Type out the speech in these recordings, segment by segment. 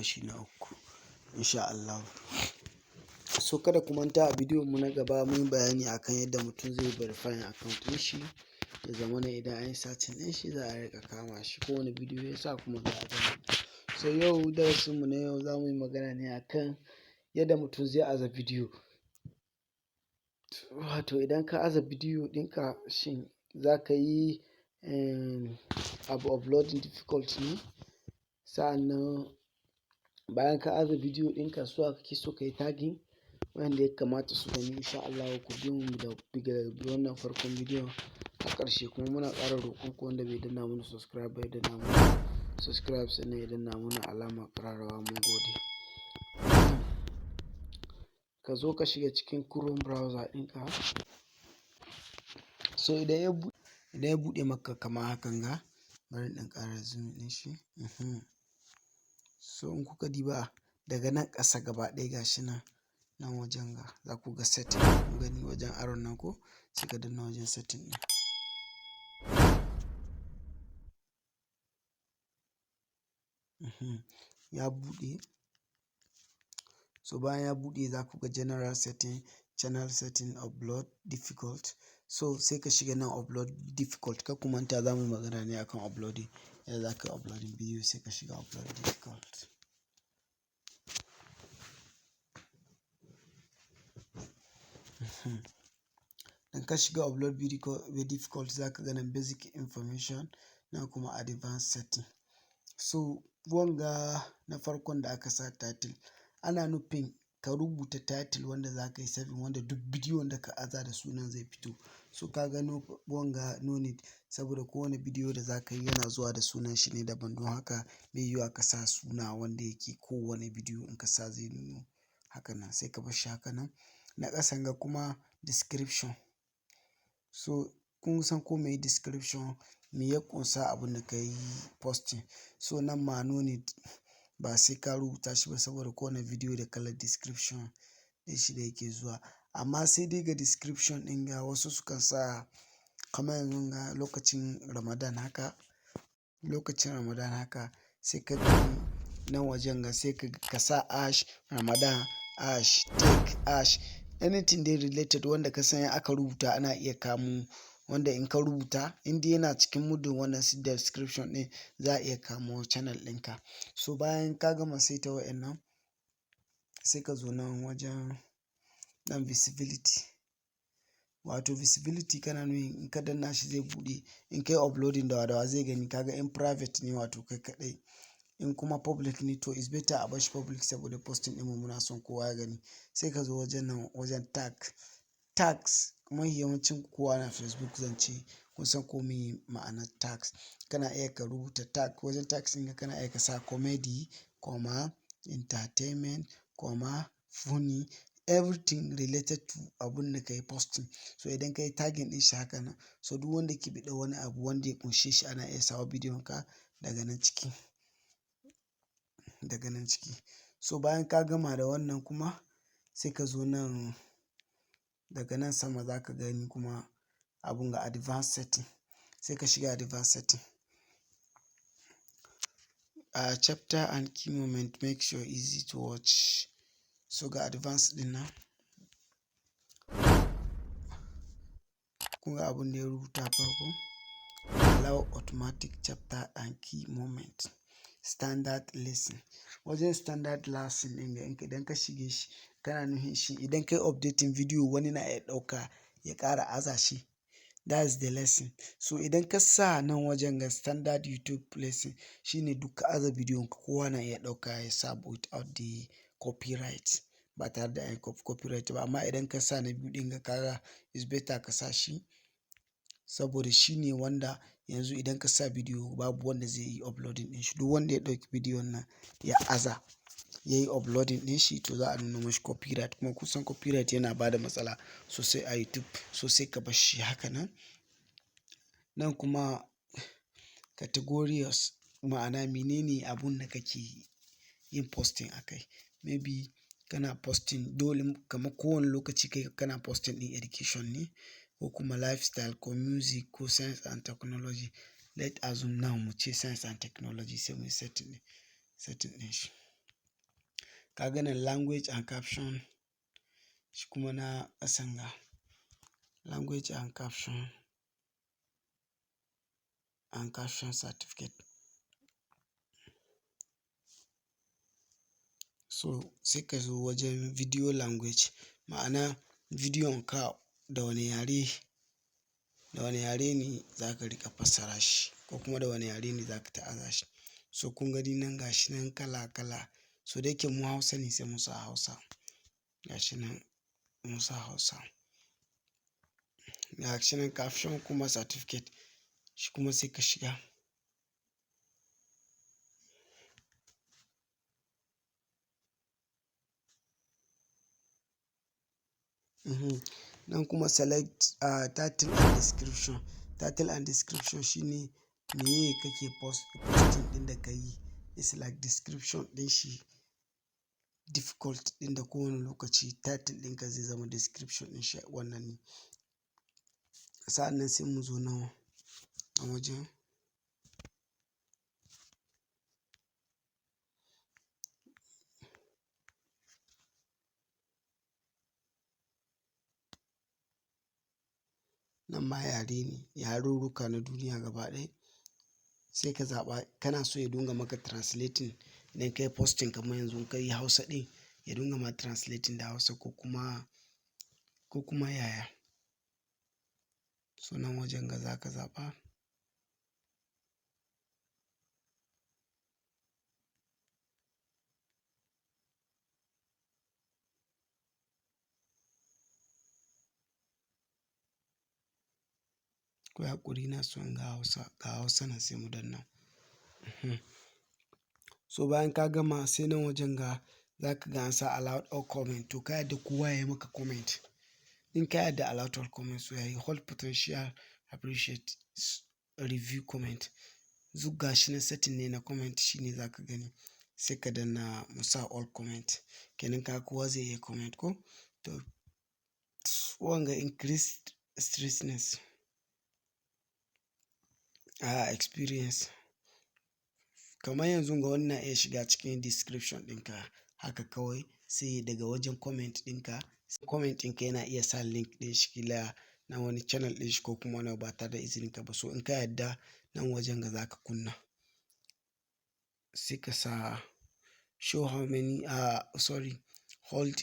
kashi na uku insha Allah. So kada ku manta a bidiyon mu na gaba mun bayani akan yadda mutum zai verify account ɗin shi ya zamana idan an yi searching ɗin shi za a rika kama shi, kowane bidiyo ya sa kuma za a gani. So yau darasin mu na yau za mu yi magana ne akan yadda mutum zai aza bidiyo. Wato idan ka aza bidiyo ɗinka shin za ka yi abu uploading difficult ne, sa'annan bayan ka aza bidiyo ɗinka suwa kake so ka yi tagging wanda ya kamata su gani insha Allah. Ku biyo mu daga wannan farkon bidiyon a ƙarshe, kuma muna ƙara roƙon ku wanda bai danna mana subscribe ba ya danna mana subscribe sannan ya danna mana alamar ƙararrawa. Mun gode. Ka zo ka shiga cikin Chrome browser ɗinka. So idan ya buɗe maka kamar hakan ga, bari in ƙara zoom ɗin shi. So in kuka diba daga nan ƙasa gaba ɗaya gashi nan wajen ga za ku ga setting, kun gani wajen arrow nan ko, sai ka danna wajen setting ɗin. Ya buɗe. So bayan ya buɗe za ku ga general setting, channel setting, upload difficult. So sai ka shiga nan upload difficult. Kar ku manta za mu yi magana ne akan uploading, yadda za ka yi uploading bidiyo. Sai ka shiga upload difficult. Dan ka shiga upload difficult za ka ga nan basic information na kuma advanced setting. So wanga na farkon da aka sa title ana nufin ka rubuta title wanda za ka yi saving, wanda duk bidiyon da ka aza da sunan zai fito. So ka gano wanga no need, saboda kowane bidiyo da za ka yi yana zuwa da sunan shi ne daban. Don haka bai yiwuwa ka sa suna wanda yake kowane bidiyo in ka sa zai nuno haka nan, sai ka bar shi haka nan. Na ƙasan ga kuma description. So kun san ko mai description me ya ƙunsa abin da ka yi posting. So nan ma no need, ba sai ka rubuta shi ba saboda kowane bidiyo da kalar description ɗin shi da yake zuwa. Amma sai dai ga description ɗin ga wasu sukan sa kamar yanzu ga lokacin Ramadan haka sai ka gani nan wajen ga sai ka sa ash Ramadan, ash take, ash anything dai related wanda ka san aka rubuta ana iya kamo, wanda in ka rubuta indai yana cikin muddin wannan description ɗin za a iya kamo channel ɗinka. So bayan ka gama saita wa'annan sai ka zo nan wajen nan visibility. Wato visibility kana nufin in ka danna shi zai buɗe, in kai uploading da wadawa zai gani. Kaga in private ne wato kai kaɗai, in kuma public ne to is better a bashi public saboda posting ɗin mu muna son kowa ya gani. Sai ka zo wajen nan wajen tag. Tags mafi yawancin kowa na Facebook zance kun san ko me ma'anar tags. Kana iya ka rubuta tag wajen tags ɗin kana iya ka sa comedy, entertainment, funny, everything related to abun da ka yi posting. So idan ka yi tagging ɗin shi haka nan, so duk wanda ke biɗe wani abu wanda ya ƙunshe shi ana iya sawa bidiyon ka daga nan ciki. So bayan ka gama da wannan kuma sai ka zo nan daga nan sama za ka gani kuma abun ga advanced setting. Sai ka shiga advanced setting. Chapter and key moment make sure easy to watch. So ga advanced ɗin nan. Kun ga abun da ya rubuta farko. Allow automatic chapter and key moment. Standard lesson. Wajen standard lesson ɗin ga idan ka shige shi kana nufin shi idan ka yi updating video wani na iya ɗauka ya ƙara aza shi. That's the lesson. So idan ka sa nan wajen ga standard YouTube lesson shine duk ka aza bidiyon ka kowa na iya ɗauka ya sa without the copyright, ba tare da an copyright ba. Amma idan ka sa na biyu ɗin ga kaga is better ka sa shi saboda shine wanda yanzu idan ka sa bidiyo babu wanda zai yi uploading ɗin shi. Duk wanda ya ɗauki bidiyon nan ya aza ya yi uploading ɗin shi to za a nuna mashi copyright. Kuma kusan copyright yana bada matsala sosai a YouTube. So sai ka bar shi haka nan. Nan kuma categories, ma'ana menene abun da kake yin posting akai. Maybe kana posting dole kamar kowane lokaci kai kana posting ɗin education ne ko kuma lifestyle ko music ko science and technology. Let assume now mu ce science and technology sai muyi setting ɗin shi. ka ganin language and caption shi kuma na ƙasan ga language and caption certificate. So sai ka zo wajen video language, ma'ana bidiyon ka da wani yare ne za ka riƙa fassara shi ko kuma da wani yare ne za ka ta'aza shi. So kun gani nan gashi nan kala-kala. So da yake mu Hausa ne sai mu sa Hausa. Gashi nan mu sa Hausa. Gashi nan caption kuma certificate shi kuma sai ka shiga. Nan kuma select title and description. Title and description shine meye kake posting ɗin da ka yi. It's like description ɗin shi. Deficult ɗin da kowane lokaci title ɗinka zai zama description ɗin shi wannan ne. Sa'annan sai mu zo nan a wajen nan ma yare ne, yarurruka na duniya gaba ɗaya. Sai ka zaɓa kana so ya dinga maka translating idan ka yi posting kamar yanzu ka yi Hausa ɗin ya dinga ma translating da Hausa ko kuma yaya. So nan wajen ga za ka zaɓa. Ku yi haƙuri na so in ga Hausa nan sai mu danna. So bayan ka gama sai nan wajen ga za ka ga an sa allowed all comment. To ka yadda kowa ya yi maka comment. In ka yadda allowed all comment so yayi hold potential appreciate review comment. Duk gashi nan setting ne na comment shine za ka gani. Sai ka danna mu sa all comment. Kenan ka kowa zai iya comment ko? To wanga increased strictness experience. Kamar yanzu ga wannan iya shiga cikin description ɗinka haka kawai sai daga wajen comment ɗinka. Comment ɗinka yana iya sa link ɗin shi kila na wani channel ɗin shi ko kuma wani ba tare da izinin ka ba. So in ka yadda nan wajen ga za ka kunna. Sai ka sa show how many hold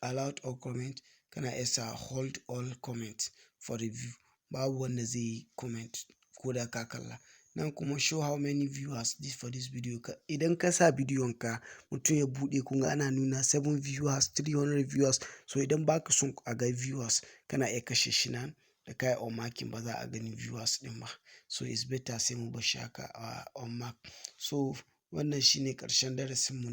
allowed all comment. Kana iya sa hold all comment for review. Babu wanda zai yi comment ko da ka kalla. Nan kuma show how many viewers for this video. Idan ka sa bidiyon ka mutum ya buɗe kun ga ana nuna 7 viewers, 300 viewers. So idan ba ka son a ga viewers kana iya kashe shi nan da ka yi on marking ba za a gani viewers ɗin ba. So it's better sai mu bar shi haka on mark. So wannan shine ƙarshen darasin mu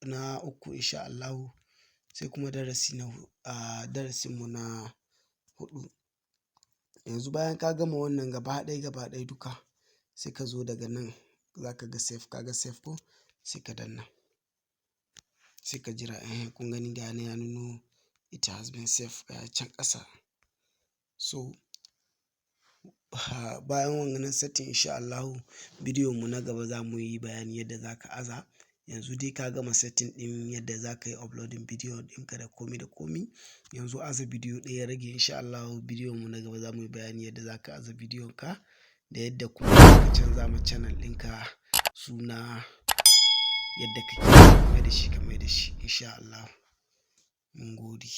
na uku insha Allahu. Sai kuma darasin mu na 4. Yanzu bayan ka gama wannan gaba ɗaya duka sai ka zo daga nan za ka ga save. Ka ga save ko? Sai ka danna. Sai ka jira kun gani ga ya nuno it has been saved can ƙasa. So bayan wannan setting insha Allahu bidiyon mu na gaba za mu yi bayani yadda za ka aza. Yanzu dai ka gama setting ɗin yadda za ka yi uploading bidiyo ɗinka da komi. Yanzu aza bidiyo ɗaya rage insha Allahu bidiyon mu na gaba za mu yi bayani yadda za ka aza bidiyon ka da yadda kuma za ka canza ma channel ɗinka suna yadda kake mai da shi insha Allahu. Mun gode.